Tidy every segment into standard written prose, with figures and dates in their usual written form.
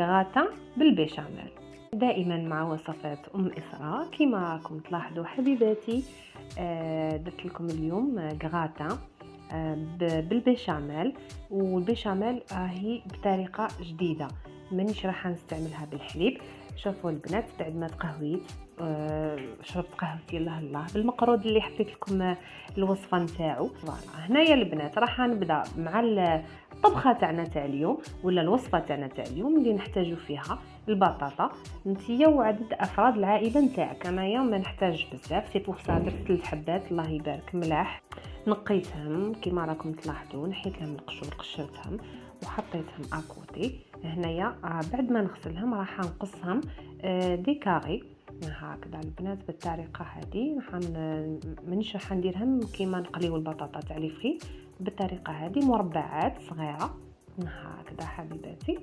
غاتا بالبيشاميل. دائما مع وصفات إسراء. كما راكم تلاحظوا حبيباتي، درت لكم اليوم غاتا بالبيشاميل، والبيشاميل راهي بطريقه جديده، مانيش راح نستعملها بالحليب. شوفوا البنات، بعد ما تقهويت شربت قهوتي الله بالمقرود اللي حطيت لكم الوصفه نتاعو. فوالا هنايا البنات راح نبدا مع الطبخه تاعنا تاع اليوم، ولا الوصفه تاعنا تاع اليوم اللي نحتاجو فيها البطاطا. نتيا وعدد افراد العائله نتاعك. انايا ما نحتاج بزاف، سي بوغ سا درت 3 حبات الله يبارك ملاح، نقيتهم كما راكم تلاحظوا، نحيت لهم القشور قشرتهم وحطيتهم اكوتي. هنايا بعد ما نغسلهم راح نقصهم دي كاري هكذا البنات بالطريقه هذه. مانيش راح نديرهم كيما نقليو البطاطا تاع لي فري، بالطريقه هذه مربعات صغيره هكذا حبيباتي،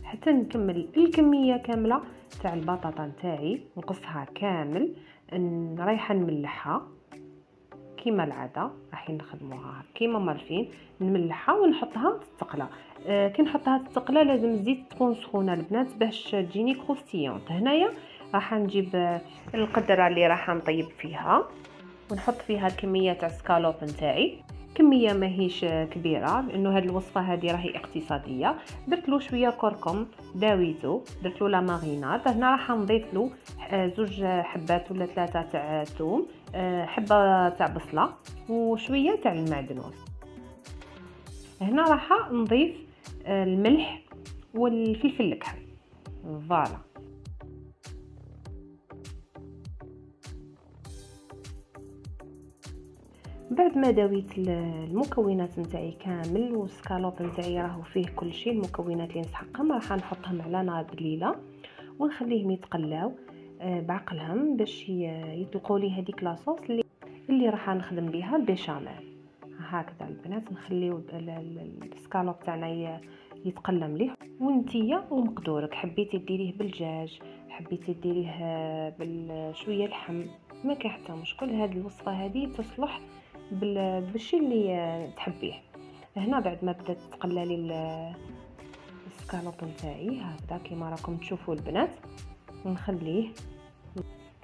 حتى نكمل الكميه كامله تاع البطاطا نتاعي. نقصها كامل، رايحه نملحها كيما العاده، راح نخدموها كيما مالفين، نملحها ونحطها تتقلى. كي نحطها تتقلى لازم الزيت تكون سخونه البنات باش تجيني كروستيونط. هنايا راح نجيب القدره اللي راح نطيب فيها، ونحط فيها الكميه تاع سكالوب نتاعي. كميه ماهيش كبيره لانه هذه الوصفه هذه راهي اقتصاديه. درت له شويه كركم داويته، درت له لا ماريناد. هنا راح نضيف له 2 حبات ولا 3 تاع ثوم، حبه تاع بصله، وشويه تاع المعدنوس. هنا راح نضيف الملح والفلفل الكحل. فوالا بعد ما داويت المكونات نتاعي كامل والسكالوب نتاعي راهو فيه كل شيء، المكونات اللي نسحقهم راح نحطهم على نار قليله ونخليهم يتقلاو بعقلهم باش يطلقوا لي هذيك لاصوص اللي راح نخدم بها البيشاميل. هكذا البنات نخليو السكالوب تاعنا يتقلى مليح. وانتيا ومقدورك، حبيتي ديريه بالدجاج، حبيتي ديريه بالشويه لحم، ما كاين حتى مشكل. هذه الوصفه هذه تصلح بالشيء اللي تحبيه. هنا بعد ما بدات تقلى لي السكالوب نتاعي هكذا كيما راكم تشوفوا البنات، نخليه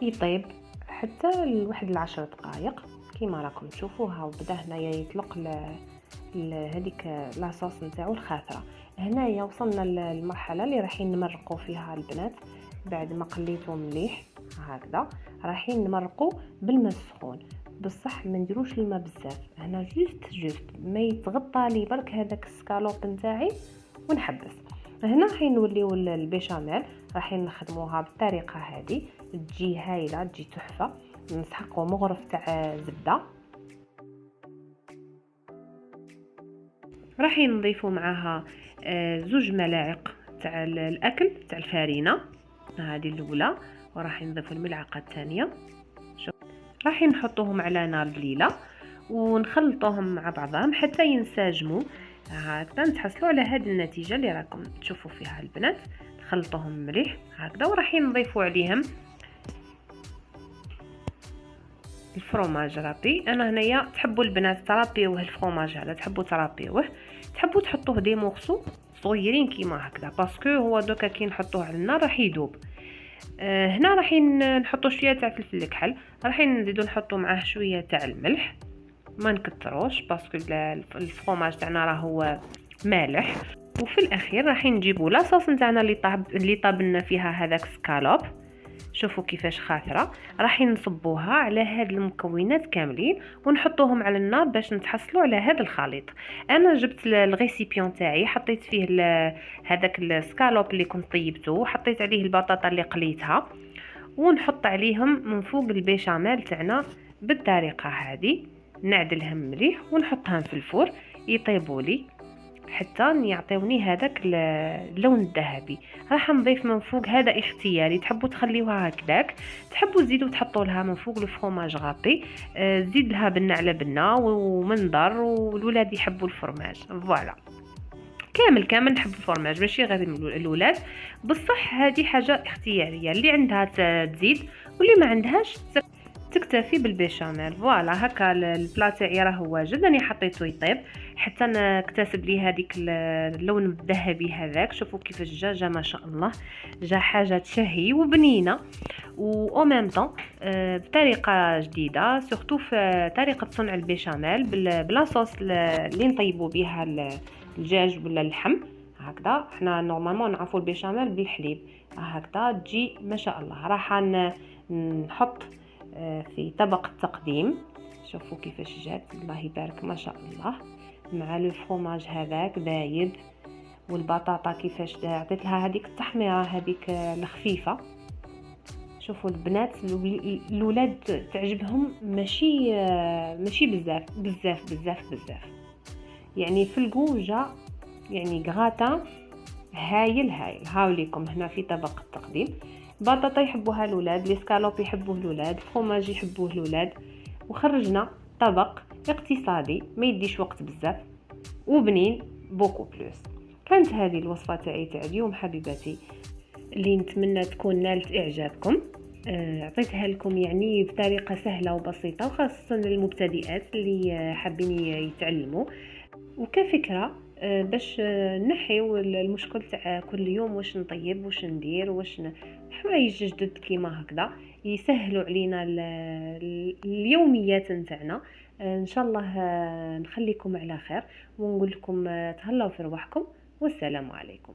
يطيب حتى لواحد 10 دقائق كيما راكم تشوفوا. ها بدا هنايا يطلق هذيك لاصوص نتاعو الخاثره. هنايا وصلنا للمرحله اللي رايحين نمرقوا فيها البنات. بعد ما قليته مليح هكذا رايحين نمرقوا بالماء السخون، بصح ما نديروش الماء بزاف. هنا جوست ما يتغطى لي برك هذاك السكالوب نتاعي ونحبس. هنا راح نوليو البيشاميل، راح نخدموها بالطريقه هذه، تجي هايله، تجي تحفه. نسحقوا مغرف تاع زبده، راح نضيفوا معاها 2 ملاعق تاع الاكل تاع الفارينه، هذه الاولى، وراح نضيفوا الملعقه الثانيه. راح نحطوهم على نار قليله ونخلطوهم مع بعضهم حتى ينسجموا هكذا. نتحصلوا على هذه النتيجه اللي راكم تشوفوا فيها البنات. نخلطوهم مليح هكذا، وراح نضيفوا عليهم الفرomاج رابي. انا هنايا تحبوا البنات ترابيوه الفرomاج هذا، تحبوا ترابيوه، تحبوا تحطوه دي مورسو صغيرين كيما هكذا، باسكو هو دوكا كي نحطوه على النار راح يذوب. هنا راح نحطوا شويه تاع فلفل الكحل، راح نزيدوا نحطوا معاه شويه تاع الملح، ما نكتروش باسكو الفرomاج تاعنا راه هو مالح. وفي الاخير راح نجيبوا لاصوص نتاعنا اللي طابلنا فيها هذاك سكالوب. شوفوا كيفاش خاثره، راح نصبوها على هاد المكونات كاملين ونحطوهم على النار باش نتحصلوا على هذا الخليط. انا جبت الغيسيبيون تاعي، حطيت فيه هذاك السكالوب اللي كنت طيبته، وحطيت عليه البطاطا اللي قليتها، ونحط عليهم من فوق البيشاميل تاعنا بالطريقه هذه. نعدلهم مليح ونحطهم في الفور يطيبوا لي حتى يعطيوني هذاك اللون الذهبي. راح نضيف من فوق، هذا اختياري، تحبوا تخليوها هكذاك، تحبوا تزيدوا تحطوا لها من فوق الفرomاج غابي، زيد لها بنه على بنه ومنظر، والولاد يحبوا الفرماج. فوالا كامل نحب الفرماج، ماشي غير الولاد، بصح هذه حاجه اختياريه، اللي عندها تزيد واللي ما عندهاش وتكتفي بالبيشاميل. فوالا هكا البلا تاعي راه واجد، راني حطيته يطيب حتى نكتسب لي هذيك اللون الذهبي هذاك. شوفوا كيفاش جا ما شاء الله، جا حاجه تشهي وبنينه و ميم طون بطريقه جديده، سورتو في طريقه صنع البيشاميل بلا صوص اللي نطيبوا بها الدجاج ولا اللحم. هكذا حنا نورمالمون نعرفوا البيشاميل بالحليب، هكذا تجي ما شاء الله. راح نحط في طبق التقديم. شوفوا كيفاش جات، الله يبارك ما شاء الله، مع لو فرomاج هذاك دايب والبطاطا كيفاش عطيت لها هذيك التحميره هذيك الخفيفه. شوفوا البنات الاولاد تعجبهم ماشي بزاف يعني في الجوجه، يعني غراتا هايل. هاوليكم هنا في طبق التقديم. بطاطا يحبوها الاولاد، لي سكالوب يحبوه الاولاد، فرomاج يحبوه الاولاد، وخرجنا طبق اقتصادي ما يديش وقت بزاف وبنين بوكو بلوس. كانت هذه الوصفه تاع اليوم حبيباتي، اللي نتمنى تكون نالت اعجابكم. عطيتها لكم يعني بطريقه سهله وبسيطه، وخاصه للمبتدئات اللي حابين يتعلموا، وكفكره باش نحيو المشكل تاع كل يوم واش نطيب واش ندير واش حوايج جدد كيما هكذا يسهلوا علينا اليوميات نتاعنا. ان شاء الله نخليكم على خير ونقول لكم تهلاو في رواحكم، والسلام عليكم.